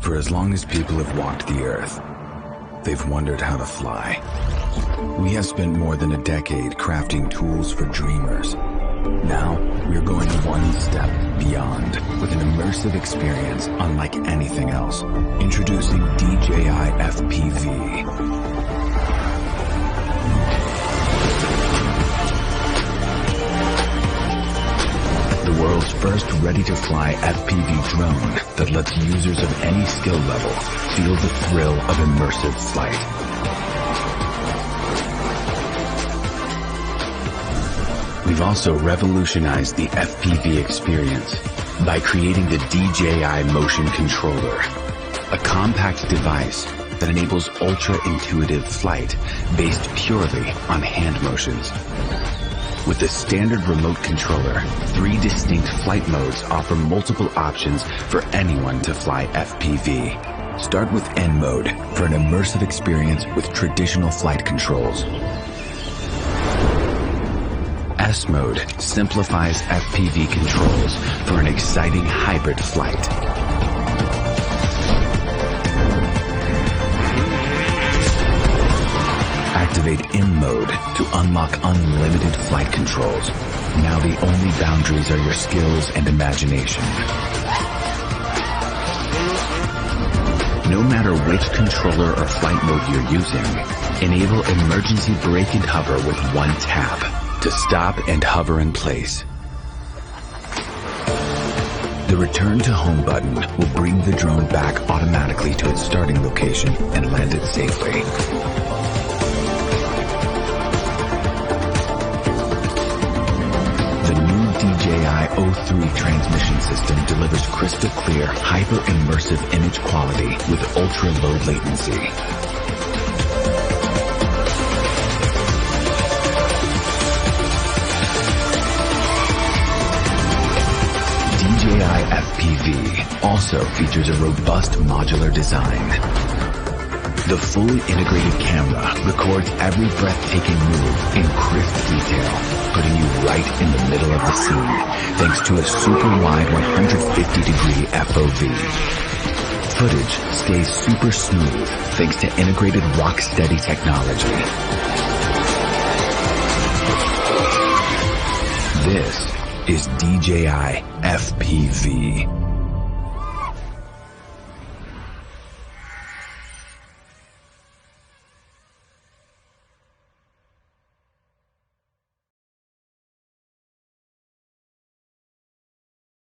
For as long as people have walked the earth, they've wondered how to fly. We have spent more than a decade crafting tools for dreamers. Now, we're going one step beyond with an immersive experience unlike anything else. Introducing DJI Fpv. The world's first ready-to-fly FPV drone that lets users of any skill level feel the thrill of immersive flight. We've also revolutionized the FPV experience by creating the DJI Motion Controller, a compact device that enables ultra-intuitive flight based purely on hand motions. With the standard remote controller, 3 distinct flight modes offer multiple options for anyone to fly FPV. Start with N mode for an immersive experience with traditional flight controls. S mode simplifies FPV controls for an exciting hybrid flight. Activate M mode to unlock unlimited flight controls. Now the only boundaries are your skills and imagination. No matter which controller or flight mode you're using, enable emergency brake and hover with one tap to stop and hover in place. The return to home button will bring the drone back automatically to its starting location and land it safely. DJI O3 transmission system delivers crystal clear, hyper-immersive image quality with ultra-low latency. DJI FPV also features a robust modular design. The fully integrated camera records every breathtaking move in crisp detail, putting you right in the middle of the scene, thanks to a super wide 150-degree FOV. Footage stays super smooth thanks to integrated rock-steady technology. This is DJI FPV.